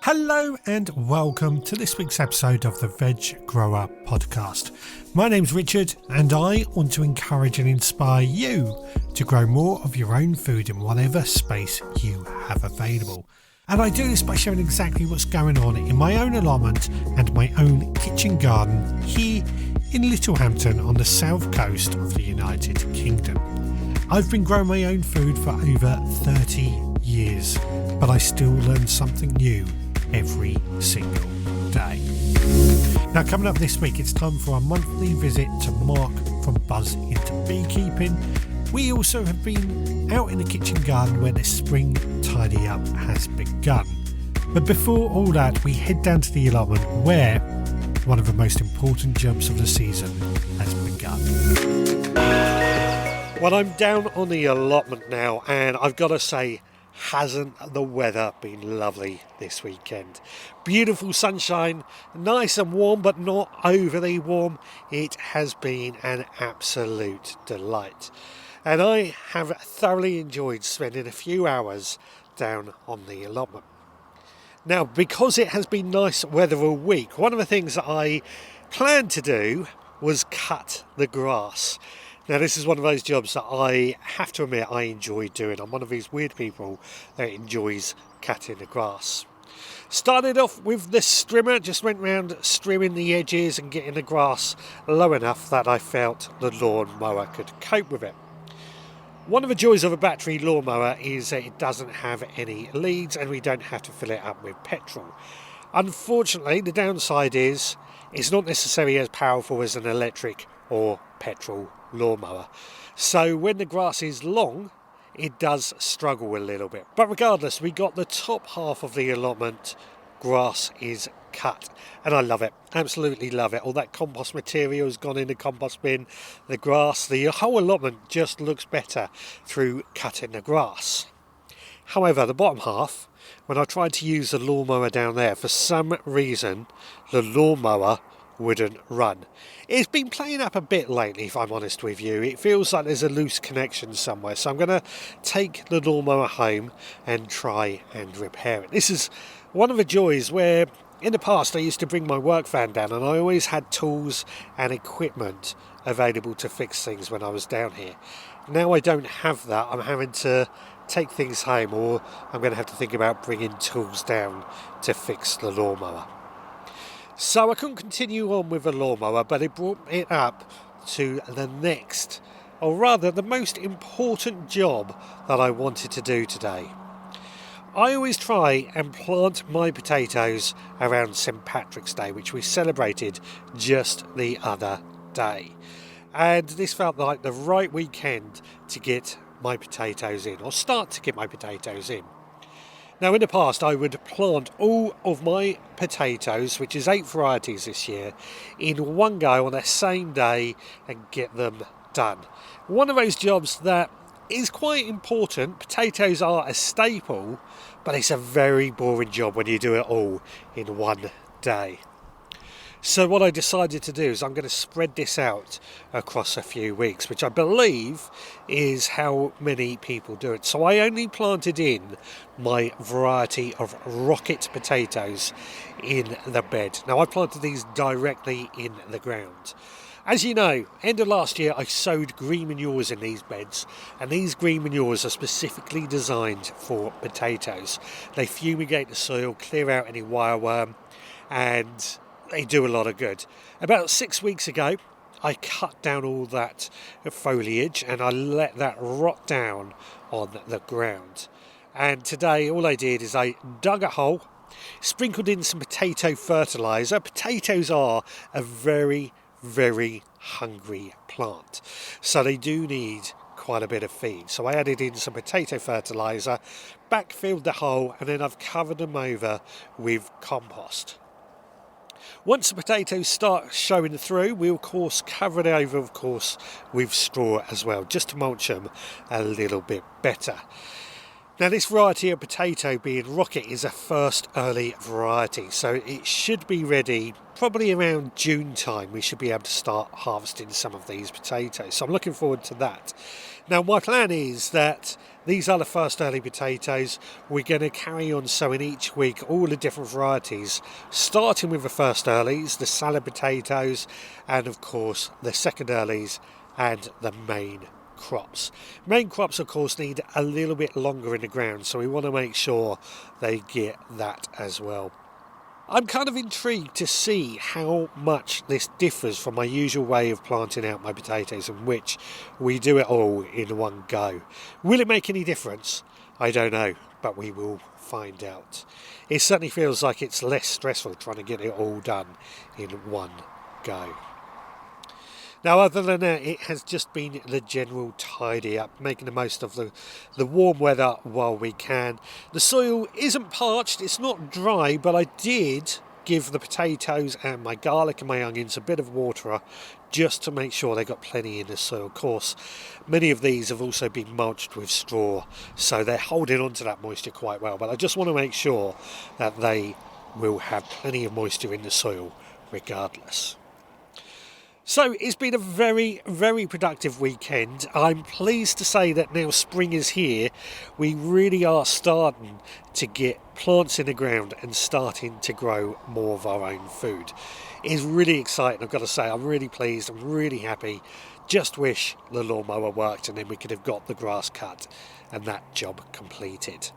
Hello and welcome to this week's episode of the Veg Grower Podcast. My name's Richard and I want to encourage and inspire you to grow more of your own food in whatever space you have available. And I do this by sharing exactly what's going on in my own allotment and my own kitchen garden here in Littlehampton on the south coast of the United Kingdom. I've been growing my own food for over 30 years, but I still learn something new every single day. Now, coming up this week, it's time for our monthly visit to Mark from Buzz into Beekeeping. We also have been out in the kitchen garden where the spring tidy up has begun. But before all that, we head down to the allotment where one of the most important jobs of the season has begun. Well, I'm down on the allotment now, and I've got to say, hasn't the weather been lovely this weekend? Beautiful sunshine, nice and warm, but not overly warm. It has been an absolute delight. And I have thoroughly enjoyed spending a few hours down on the allotment. Now, because it has been nice weather all week, one of the things that I planned to do was cut the grass. Now, this is one of those jobs that I have to admit I enjoy doing. I'm one of these weird people that enjoys cutting the grass. Started off with the strimmer, just went round strimming the edges and getting the grass low enough that I felt the lawnmower could cope with it. One of the joys of a battery lawnmower is that it doesn't have any leads and we don't have to fill it up with petrol. Unfortunately, the downside is it's not necessarily as powerful as an electric or petrol lawnmower. So when the grass is long, it does struggle a little bit. But regardless, we got the top half of the allotment grass is cut and I love it, absolutely love it. All that compost material has gone in the compost bin. The grass, the whole allotment just looks better through cutting the grass. However, the bottom half, when I tried to use the lawnmower down there, for some reason the lawnmower wouldn't run. It's been playing up a bit lately, if I'm honest with you. It feels like there's a loose connection somewhere, so I'm going to take the lawnmower home and try and repair it. This is one of the joys where in the past I used to bring my work van down and I always had tools and equipment available to fix things when I was down here. Now I don't have that. I'm having to take things home, or I'm going to have to think about bringing tools down to fix the lawnmower. So I couldn't continue on with the lawnmower, but it brought it up to the next, or rather the most important job that I wanted to do today. I always try and plant my potatoes around St. Patrick's Day, which we celebrated just the other day. And this felt like the right weekend to get my potatoes in, or start to get my potatoes in. Now, in the past, I would plant all of my potatoes, which is 8 varieties this year, in one go on the same day and get them done. One of those jobs that is quite important. Potatoes are a staple, but it's a very boring job when you do it all in one day. So what I decided to do is I'm going to spread this out across a few weeks, which I believe is how many people do it. So I only planted in my variety of rocket potatoes in the bed. Now I planted these directly in the ground. As you know, end of last year I sowed green manures in these beds, and these green manures are specifically designed for potatoes. They fumigate the soil, clear out any wireworm, and they do a lot of good. About 6 weeks ago, I cut down all that foliage and I let that rot down on the ground. And today, all I did is I dug a hole, sprinkled in some potato fertiliser. Potatoes are a very, very hungry plant, so they do need quite a bit of feed. So I added in some potato fertiliser, backfilled the hole, and then I've covered them over with compost. Once the potatoes start showing through, we'll of course cover it over, of course, with straw as well, just to mulch them a little bit better. Now, this variety of potato, being rocket, is a first early variety, so it should be ready probably around June time. We should be able to start harvesting some of these potatoes, so I'm looking forward to that. Now, my plan is that These are the first early potatoes. We're going to carry on sowing each week all the different varieties, starting with the first earlies, the salad potatoes, and of course the second earlies and the main crops. Main crops of course need a little bit longer in the ground, so we want to make sure they get that as well. I'm kind of intrigued to see how much this differs from my usual way of planting out my potatoes, in which we do it all in one go. Will it make any difference? I don't know, but we will find out. It certainly feels like it's less stressful trying to get it all done in one go. Now, other than that, it has just been the general tidy up, making the most of the warm weather while we can. The soil isn't parched, it's not dry, but I did give the potatoes and my garlic and my onions a bit of water just to make sure they got plenty in the soil. Of course, many of these have also been mulched with straw, so they're holding on to that moisture quite well. But I just want to make sure that they will have plenty of moisture in the soil regardless. So it's been a very, very productive weekend. I'm pleased to say that now spring is here, we really are starting to get plants in the ground and starting to grow more of our own food. It's really exciting, I've got to say. I'm really pleased, I'm really happy. Just wish the lawnmower worked and then we could have got the grass cut and that job completed.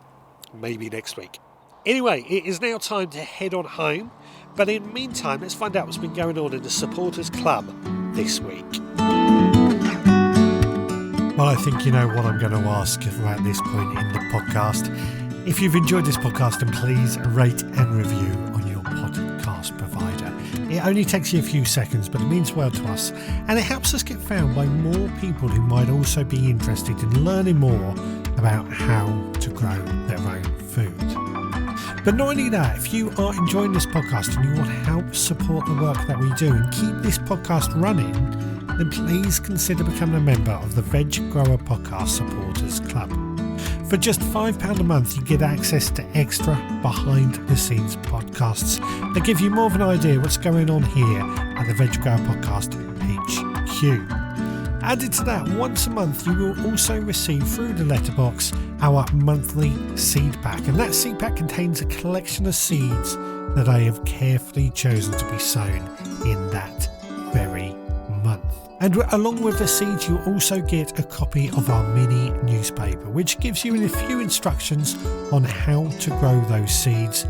Maybe next week. Anyway, it is now time to head on home, but in the meantime, let's find out what's been going on in the Supporters Club this week. Well, I think you know what I'm going to ask at this point in the podcast. If you've enjoyed this podcast, then please rate and review on your podcast provider. It only takes you a few seconds, but it means well to us, and it helps us get found by more people who might also be interested in learning more about how to grow their own food. But not only that, if you are enjoying this podcast and you want to help support the work that we do and keep this podcast running, then please consider becoming a member of the Veg Grower Podcast Supporters Club. For just £5 a month, you get access to extra behind-the-scenes podcasts that give you more of an idea what's going on here at the Veg Grower Podcast HQ. Added to that, once a month you will also receive through the letterbox our monthly seed pack, and that seed pack contains a collection of seeds that I have carefully chosen to be sown in that very month. And along with the seeds you'll also get a copy of our mini newspaper, which gives you a few instructions on how to grow those seeds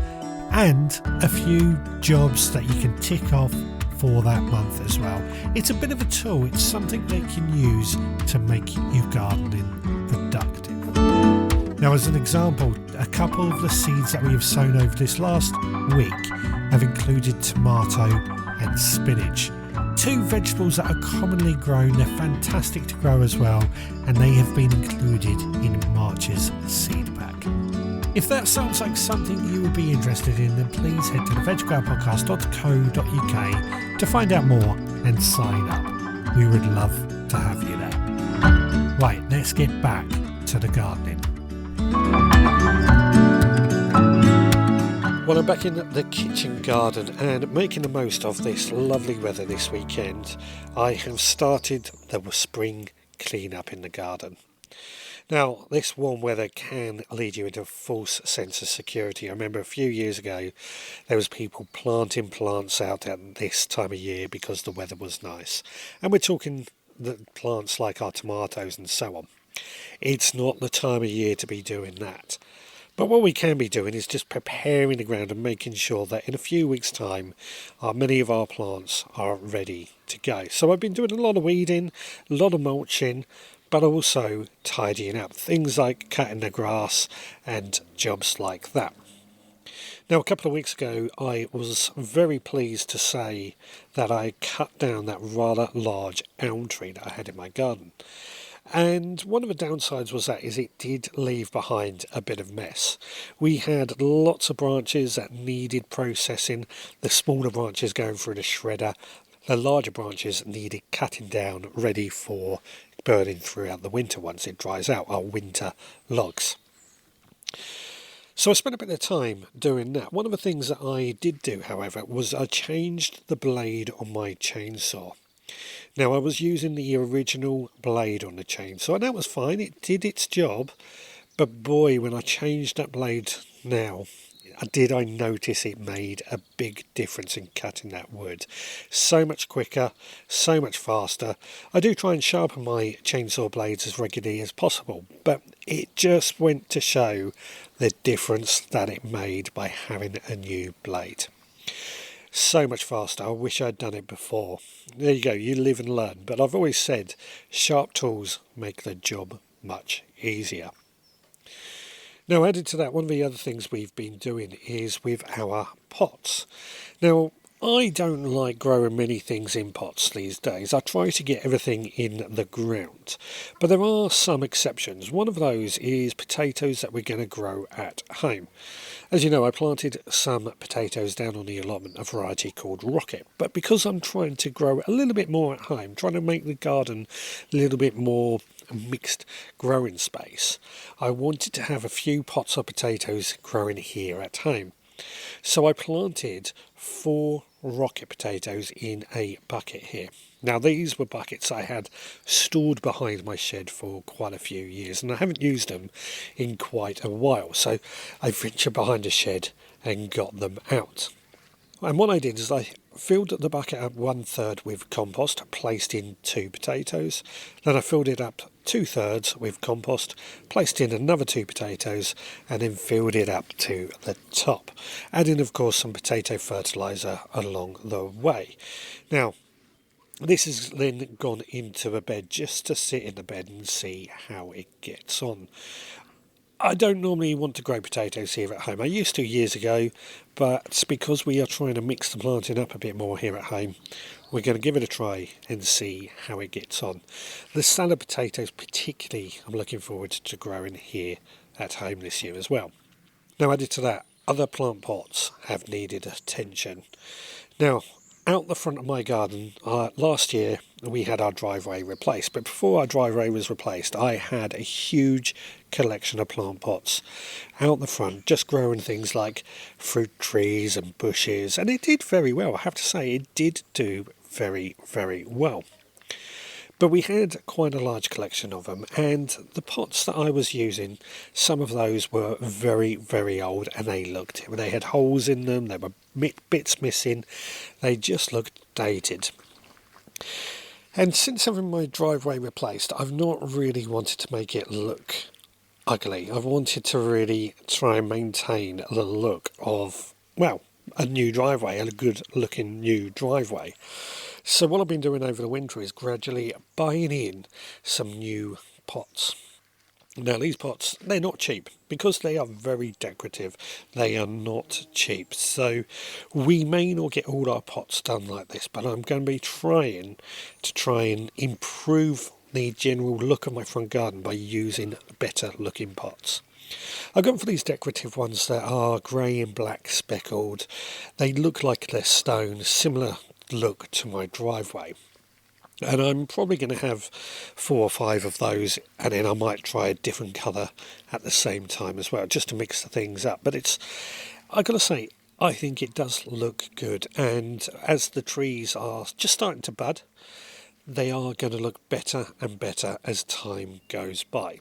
and a few jobs that you can tick off for that month as well. It's a bit of a tool, it's something that you can use to make your gardening productive. Now, as an example, a couple of the seeds that we have sown over this last week have included tomato and spinach. Two vegetables that are commonly grown, they're fantastic to grow as well, and they have been included in March's seed pack. If that sounds like something you would be interested in, then please head to the veggrowerpodcast.co.uk to find out more and sign up. We would love to have you there. Right, let's get back to the gardening. Well, I'm back in the kitchen garden and making the most of this lovely weather this weekend. I have started the spring clean-up in the garden. Now, this warm weather can lead you into a false sense of security. I remember a few years ago, there was people planting plants out at this time of year because the weather was nice. And we're talking the plants like our tomatoes and so on. It's not the time of year to be doing that. But what we can be doing is just preparing the ground and making sure that in a few weeks' time, many of our plants are ready to go. So I've been doing a lot of weeding, a lot of mulching, but also tidying up, things like cutting the grass and jobs like that. Now, a couple of weeks ago, I was very pleased to say that I cut down that rather large elm tree that I had in my garden. And one of the downsides was that it did leave behind a bit of mess. We had lots of branches that needed processing, the smaller branches going through the shredder, the larger branches needed cutting down, ready for burning throughout the winter once it dries out, our winter logs. So I spent a bit of time doing that. One of the things that I did do, however, was I changed the blade on my chainsaw. Now, I was using the original blade on the chainsaw, and that was fine. It did its job, But boy, when I changed that blade now, I notice it made a big difference in cutting that wood. So much quicker, so much faster. I do try and sharpen my chainsaw blades as regularly as possible, but it just went to show the difference that it made by having a new blade. So much faster. I wish I'd done it before. There you go, you live and learn. But I've always said sharp tools make the job much easier. Now, added to that, one of the other things we've been doing is with our pots. Now, I don't like growing many things in pots these days. I try to get everything in the ground. But there are some exceptions. One of those is potatoes that we're going to grow at home. As you know, I planted some potatoes down on the allotment, a variety called Rocket. But because I'm trying to grow a little bit more at home, trying to make the garden a little bit more mixed growing space, I wanted to have a few pots of potatoes growing here at home. So I planted 4 rocket potatoes in a bucket here. Now these were buckets I had stored behind my shed for quite a few years, and I haven't used them in quite a while, so I ventured behind the shed and got them out. And what I did is I filled the bucket up 1/3 with compost, placed in 2 potatoes. Then I filled it up 2/3 with compost, placed in another 2 potatoes, and then filled it up to the top. Adding, of course, some potato fertiliser along the way. Now, this has then gone into the bed just to sit in the bed and see how it gets on. I don't normally want to grow potatoes here at home. I used to years ago, but because we are trying to mix the planting up a bit more here at home, we're going to give it a try and see how it gets on. The salad potatoes particularly, I'm looking forward to growing here at home this year as well. Now, added to that, other plant pots have needed attention. Now, out the front of my garden, last year we had our driveway replaced, but before our driveway was replaced I had a huge collection of plant pots out the front, just growing things like fruit trees and bushes, and it did very well. I have to say, it did do very, very well. But we had quite a large collection of them, and the pots that I was using, some of those were very, very old, and they had holes in them, there were bits missing, they just looked dated. And since having my driveway replaced, I've not really wanted to make it look ugly. I've wanted to really try and maintain the look of, well, a new driveway, a good looking new driveway. So what I've been doing over the winter is gradually buying in some new pots. Now these pots, they're not cheap because they are very decorative. They are not cheap. So we may not get all our pots done like this, but I'm going to be trying and improve the general look of my front garden by using better looking pots. I've gone for these decorative ones that are grey and black speckled. They look like they're stone, similar look to my driveway, and I'm probably going to have 4 or 5 of those, and then I might try a different colour at the same time as well, just to mix the things up. But I've got to say, I think it does look good, and as the trees are just starting to bud, they are going to look better and better as time goes by.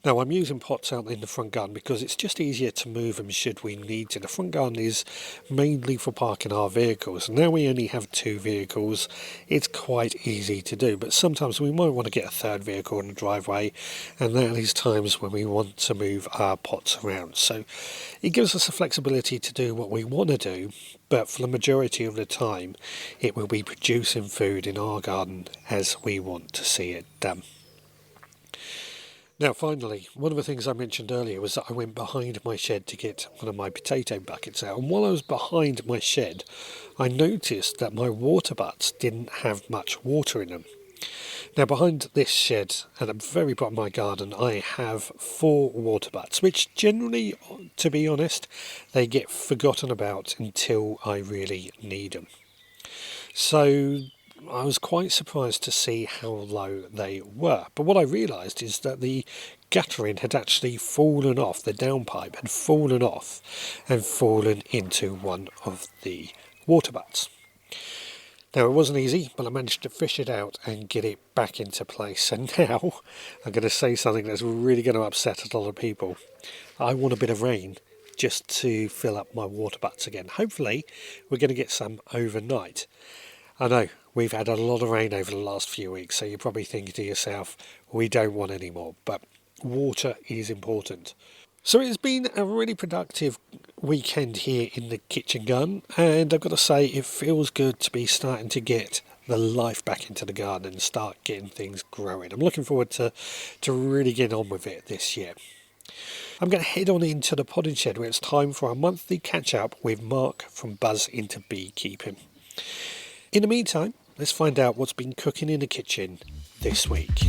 Now, I'm using pots out in the front garden because it's just easier to move them should we need to. The front garden is mainly for parking our vehicles. Now we only have 2 vehicles, it's quite easy to do, but sometimes we might want to get a 3rd vehicle in the driveway, and that is times when we want to move our pots around. So it gives us the flexibility to do what we want to do, but for the majority of the time it will be producing food in our garden as we want to see it done. Now finally, one of the things I mentioned earlier was that I went behind my shed to get one of my potato buckets out, and while I was behind my shed I noticed that my water butts didn't have much water in them. Now behind this shed at the very bottom of my garden I have 4 water butts, which generally, to be honest, they get forgotten about until I really need them. So I was quite surprised to see how low they were, but what I realised is that the guttering had actually fallen off, the downpipe had fallen off and fallen into one of the water butts. Now, it wasn't easy, but I managed to fish it out and get it back into place. And now I'm going to say something that's really going to upset a lot of people. I want a bit of rain just to fill up my water butts again. Hopefully, we're going to get some overnight. I know we've had a lot of rain over the last few weeks, so you're probably thinking to yourself, we don't want any more, but water is important. So it's been a really productive weekend here in the kitchen garden, and I've got to say it feels good to be starting to get the life back into the garden and start getting things growing. I'm looking forward to really getting on with it this year. I'm going to head on into the potting shed where it's time for our monthly catch up with Mark from Buzz into Beekeeping. In the meantime, let's find out what's been cooking in the kitchen this week.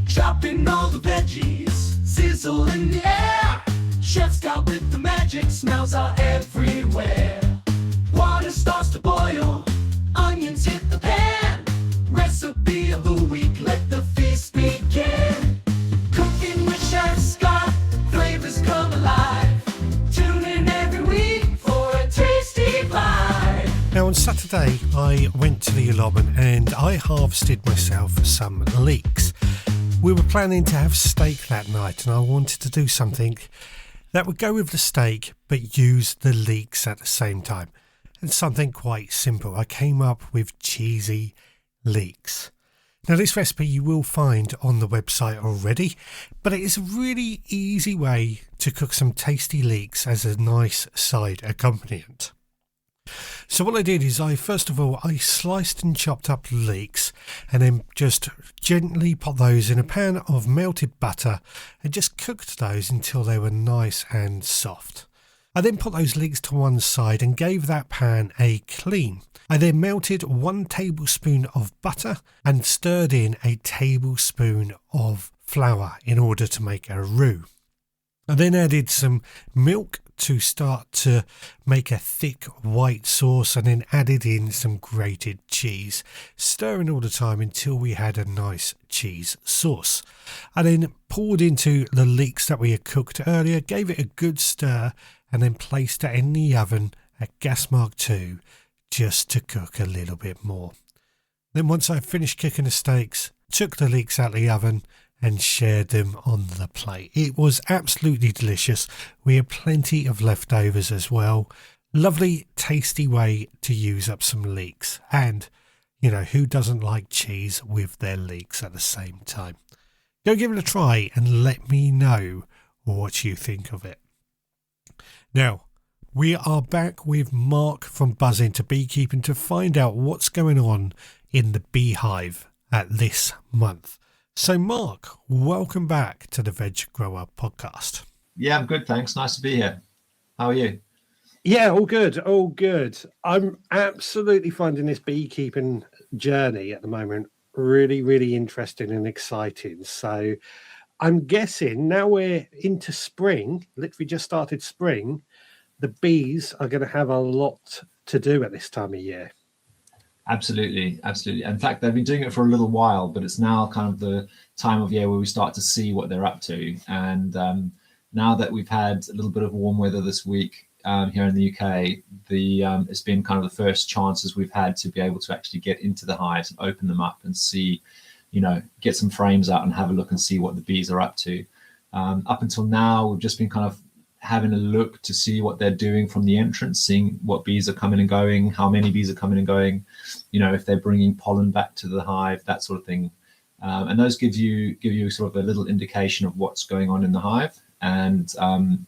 Chopping all the veggies, sizzle in the air. Chef's got with the magic, smells are everywhere. Water starts to boil, onions hit the pan. Recipe of the week, let the feast begin. Cooking with Chef Scott, flavors come alive. Tune in every week for a tasty bite. Now on Saturday I went to the allotment and I harvested myself some leeks. We were planning to have steak that night and I wanted to do something that would go with the steak but use the leeks at the same time. And something quite simple. I came up with cheesy leeks. Now this recipe you will find on the website already, but it is a really easy way to cook some tasty leeks as a nice side accompaniment. So what I did is I sliced and chopped up the leeks and then just gently put those in a pan of melted butter and just cooked those until they were nice and soft. I then put those leeks to one side and gave that pan a clean. I then melted 1 tablespoon of butter and stirred in a tablespoon of flour in order to make a roux. I then added some milk to start to make a thick white sauce and then added in some grated cheese, stirring all the time until we had a nice cheese sauce. I then poured into the leeks that we had cooked earlier, gave it a good stir and then placed it in the oven at gas mark 2 just to cook a little bit more. Then once I finished cooking the steaks, took the leeks out of the oven and shared them on the plate. It was absolutely delicious. We had plenty of leftovers as well. Lovely, tasty way to use up some leeks. And, you know, who doesn't like cheese with their leeks at the same time? Go give it a try and let me know what you think of it. Now, we are back with Mark from Buzz into Beekeeping to find out what's going on in the beehive at this month. So Mark, welcome back to the Veg Grower podcast. Yeah, I'm good, thanks. Nice to be here. How are you? Yeah, all good, all good. I'm absolutely finding this beekeeping journey at the moment really, really interesting and exciting. So I'm guessing now we're into spring, literally just started spring, the bees are going to have a lot to do at this time of year. Absolutely, absolutely. In fact, they've been doing it for a little while, but it's now kind of the time of year where we start to see what they're up to. And now that we've had a little bit of warm weather this week here in the UK, it's been kind of the first chances we've had to be able to actually get into the hives and open them up and see, you know, get some frames out and have a look and see what the bees are up to. Up until now, we've just been kind of having a look to see what they're doing from the entrance, seeing what bees are coming and going, how many bees are coming and going, you know, if they're bringing pollen back to the hive, that sort of thing. And those give you sort of a little indication of what's going on in the hive. And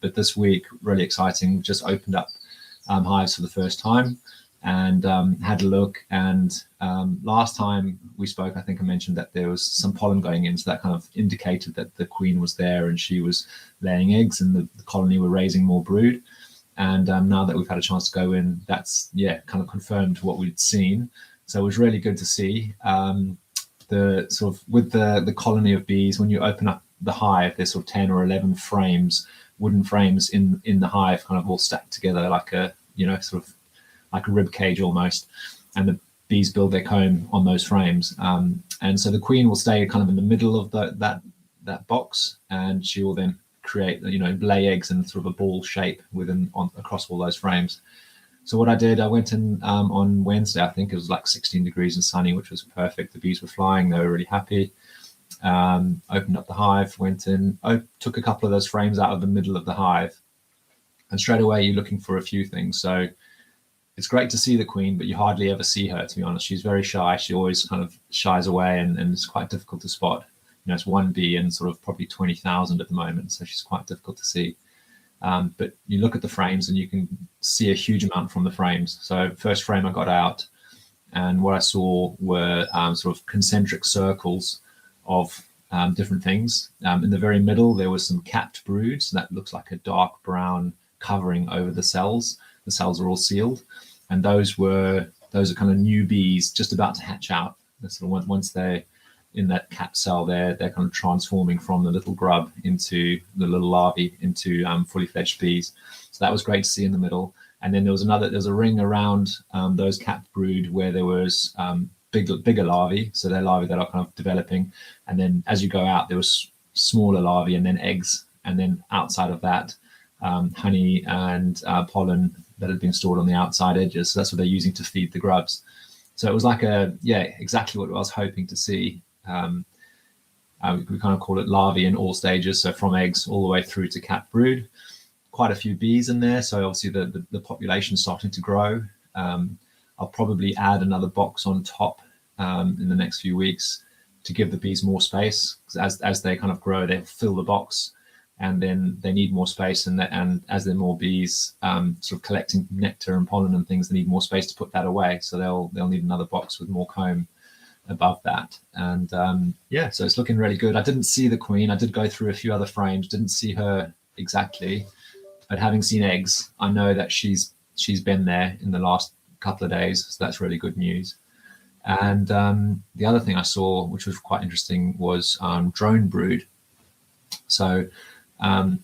but this week, really exciting, we just opened up hives for the first time and had a look. And last time we spoke, I think I mentioned that there was some pollen going in, so that kind of indicated that the queen was there and she was laying eggs and the colony were raising more brood. And now that we've had a chance to go in, that's kind of confirmed what we'd seen. So it was really good to see. The sort of with the colony of bees, when you open up the hive, there's sort of 10 or 11 frames, wooden frames in the hive, kind of all stacked together like a, you know, sort of like a rib cage almost. And the bees build their comb on those frames. And so the queen will stay kind of in the middle of that box, and she will then create, you know, lay eggs in sort of a ball shape across all those frames. So what I did, I went in on Wednesday. I think it was like 16 degrees and sunny, which was perfect. The bees were flying; they were really happy. Opened up the hive, went in, took a couple of those frames out of the middle of the hive, and straight away you're looking for a few things. So it's great to see the queen, but you hardly ever see her, to be honest. She's very shy. She always kind of shies away, and it's quite difficult to spot. It's one bee in sort of probably 20,000 at the moment, so she's quite difficult to see. But you look at the frames and you can see a huge amount from the frames. So first frame I got out, and what I saw were sort of concentric circles of different things. In the very middle, there was some capped brood. So that looks like a dark brown covering over the cells. The cells are all sealed. And those are kind of new bees just about to hatch out. Sort of once they're in that cap cell, they're kind of transforming from the little grub into the little larvae into fully fledged bees. So that was great to see in the middle. And then there's a ring around those capped brood where there was bigger larvae. So they're larvae that are kind of developing. And then as you go out, there was smaller larvae and then eggs. And then outside of that, honey and pollen that had been stored on the outside edges. So that's what they're using to feed the grubs. So it was like exactly what I was hoping to see. We kind of call it larvae in all stages. So from eggs all the way through to capped brood. Quite a few bees in there. So obviously the population is starting to grow. I'll probably add another box on top in the next few weeks to give the bees more space. As they kind of grow, they fill the box. And then they need more space, and as there are more bees sort of collecting nectar and pollen and things, they need more space to put that away. So they'll need another box with more comb above that. And so it's looking really good. I didn't see the queen. I did go through a few other frames, didn't see her exactly, but having seen eggs, I know that she's been there in the last couple of days. So that's really good news. And the other thing I saw, which was quite interesting, was drone brood. So on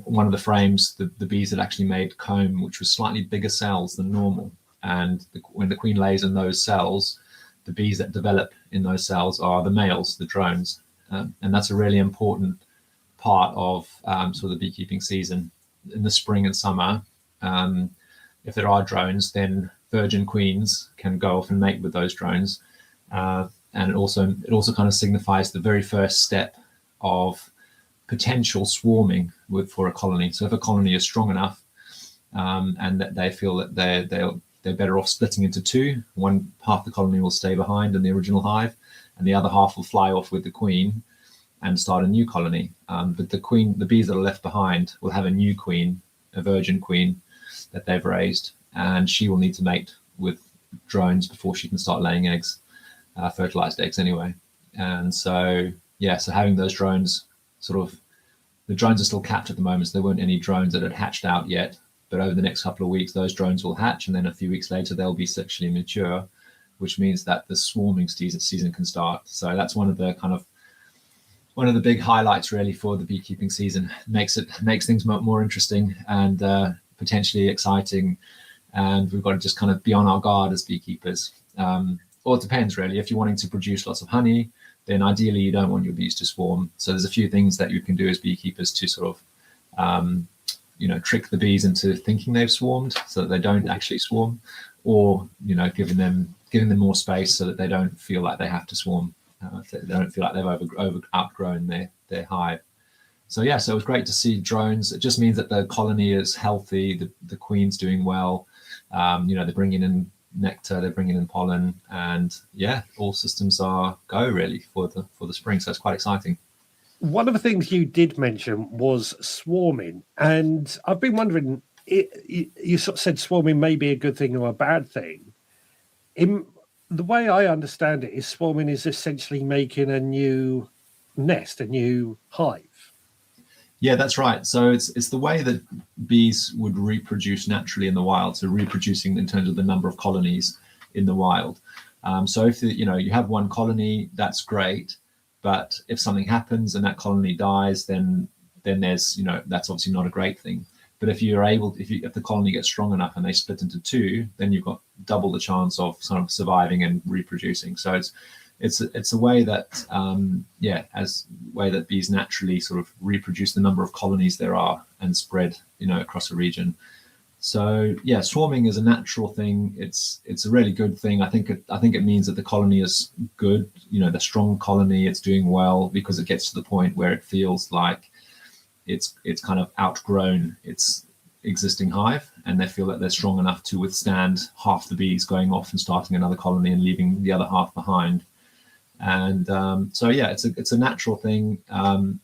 one of the frames, the bees had actually made comb, which was slightly bigger cells than normal. And when the queen lays in those cells, the bees that develop in those cells are the males, the drones. And that's a really important part of sort of the beekeeping season. In the spring and summer, if there are drones, then virgin queens can go off and mate with those drones. And it also kind of signifies the very first step of potential swarming for a colony. So if a colony is strong enough and that they feel that they're better off splitting into two, one half the colony will stay behind in the original hive, and the other half will fly off with the queen and start a new colony. But the bees that are left behind will have a new queen, a virgin queen that they've raised, and she will need to mate with drones before she can start laying eggs, fertilized eggs anyway. And so having those drones, the drones are still capped at the moment, so there weren't any drones that had hatched out yet. But over the next couple of weeks, those drones will hatch, and then a few weeks later, they'll be sexually mature, which means that the swarming season can start. So that's one of the big highlights really for the beekeeping season. Makes things more interesting and potentially exciting. And we've got to just kind of be on our guard as beekeepers. Or it depends really. If you're wanting to produce lots of honey, then ideally you don't want your bees to swarm. So there's a few things that you can do as beekeepers to sort of, trick the bees into thinking they've swarmed so that they don't actually swarm, or, giving them more space so that they don't feel like they have to swarm. They don't feel like they've outgrown their hive. So it was great to see drones. It just means that the colony is healthy, the queen's doing well. They're bringing in nectar, they're bringing in pollen, and all systems are go really for the spring. So it's quite exciting. One of the things you did mention was swarming, and I've been wondering, you sort of said swarming may be a good thing or a bad thing. In the way I understand it, is swarming is essentially making a new nest, a new hive. Yeah, that's right. So it's the way that bees would reproduce naturally in the wild. So reproducing in terms of the number of colonies in the wild. So if you have one colony, that's great. But if something happens and that colony dies, then there's that's obviously not a great thing. But if the colony gets strong enough and they split into two, then you've got double the chance of sort of surviving and reproducing. So it's a way that way that bees naturally sort of reproduce the number of colonies there are and spread across a region. So yeah, swarming is a natural thing. It's a really good thing. I think it means that the colony is good. The strong colony, it's doing well because it gets to the point where it feels like it's kind of outgrown its existing hive, and they feel that they're strong enough to withstand half the bees going off and starting another colony and leaving the other half behind. And so yeah, it's a natural thing, and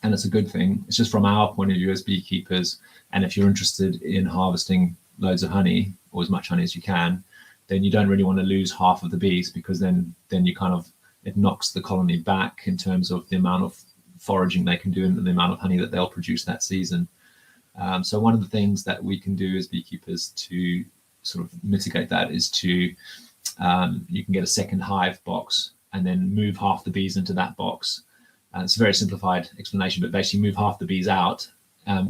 it's a good thing. It's just from our point of view as beekeepers. And if you're interested in harvesting loads of honey, or as much honey as you can, then you don't really want to lose half of the bees, because then you kind of, it knocks the colony back in terms of the amount of foraging they can do and the amount of honey that they'll produce that season. So one of the things that we can do as beekeepers to sort of mitigate that is to, you can get a second hive box and then move half the bees into that box. It's a very simplified explanation, but basically move half the bees out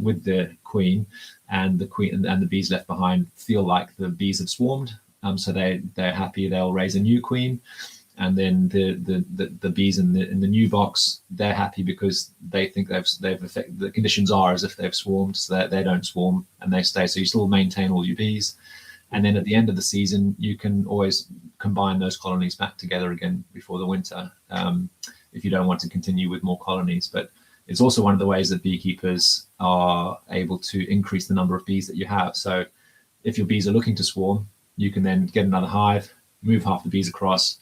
with the queen, and the bees left behind feel like the bees have swarmed. So they're happy. They'll raise a new queen, and then the bees in the new box, they're happy because they think they've affected, the conditions are as if they've swarmed, so that they don't swarm and they stay. So you still maintain all your bees, and then at the end of the season, you can always combine those colonies back together again before the winter, if you don't want to continue with more colonies. But it's also one of the ways that beekeepers are able to increase the number of bees that you have. So if your bees are looking to swarm, you can then get another hive, move half the bees across.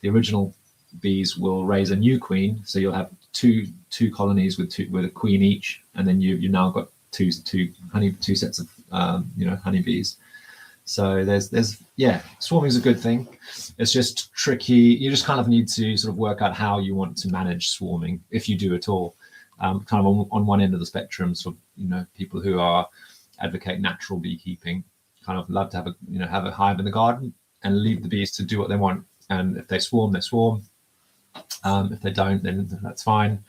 The original bees will raise a new queen, so you'll have two colonies with a queen each, and then you've now got two sets of honeybees. So there's swarming is a good thing. It's just tricky. You just kind of need to sort of work out how you want to manage swarming, if you do at all. Kind of on one end of the spectrum, so people who advocate natural beekeeping kind of love to have a hive in the garden and leave the bees to do what they want. And if they swarm, they swarm. If they don't, then that's fine.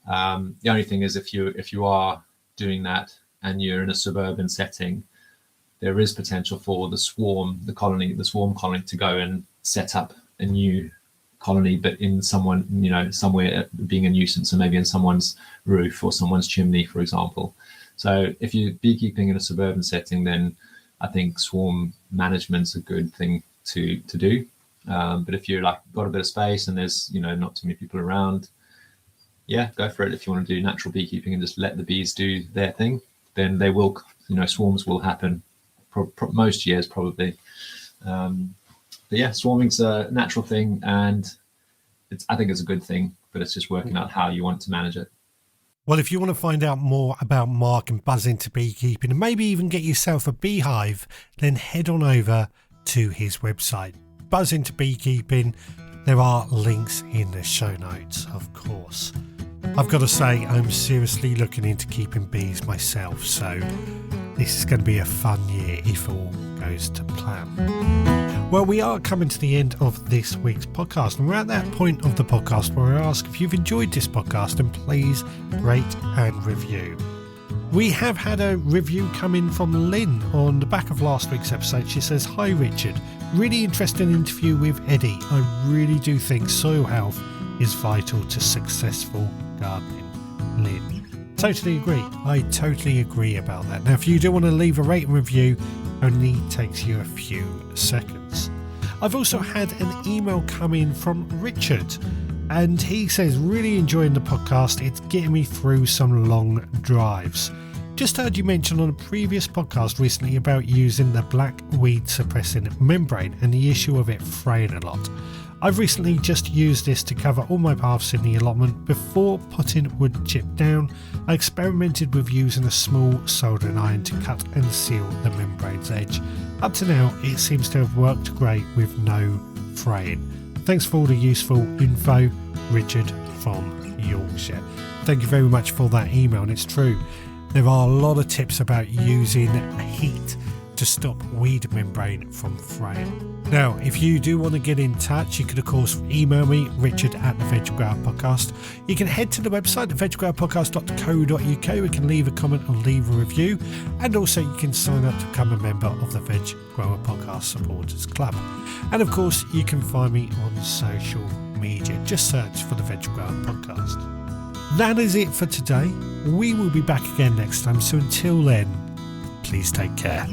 The only thing is, if you are doing that and you're in a suburban setting, there is potential for the swarm colony to go and set up a new colony, but in somewhere being a nuisance, so maybe in someone's roof or someone's chimney, for example. So if you're beekeeping in a suburban setting, then I think swarm management's a good thing to do. But if you're got a bit of space and there's not too many people around, yeah, go for it. If you want to do natural beekeeping and just let the bees do their thing, then they will, swarms will happen most years probably. But yeah, swarming's a natural thing, and I think it's a good thing, but it's just working out how you want to manage it. Well, if you want to find out more about Mark and Buzz into Beekeeping, and maybe even get yourself a beehive, then head on over to his website, Buzz into Beekeeping. There are links in the show notes, of course. I've got to say, I'm seriously looking into keeping bees myself, so this is going to be a fun year if all goes to plan. Well, we are coming to the end of this week's podcast, and we're at that point of the podcast where I ask if you've enjoyed this podcast, and please rate and review. We have had a review come in from Lynn on the back of last week's episode. She says, "Hi Richard, really interesting interview with Eddie. I really do think soil health is vital to successful gardening." Lynn. Totally agree. I totally agree about that. Now, if you do want to leave a rate and review, only takes you a few seconds. I've also had an email come in from Richard, and he says, really enjoying the podcast. It's getting me through some long drives. Just heard you mention on a previous podcast recently about using the black weed suppressing membrane and the issue of it fraying a lot. I've recently just used this to cover all my paths in the allotment. Before putting wood chip down, I experimented with using a small soldering iron to cut and seal the membrane's edge. Up to now, it seems to have worked great with no fraying. Thanks for all the useful info, Richard from Yorkshire. Thank you very much for that email, and it's true. There are a lot of tips about using heat to stop weed membrane from fraying. Now, if you do want to get in touch, you can of course email me, Richard at the Veg Grower Podcast. You can head to the website, theveggrowerpodcast.co.uk. We can leave a comment or leave a review, and also you can sign up to become a member of the Veg Grower Podcast Supporters Club. And of course, you can find me on social media. Just search for the Veg Grower Podcast. That is it for today. We will be back again next time. So until then, Please take care.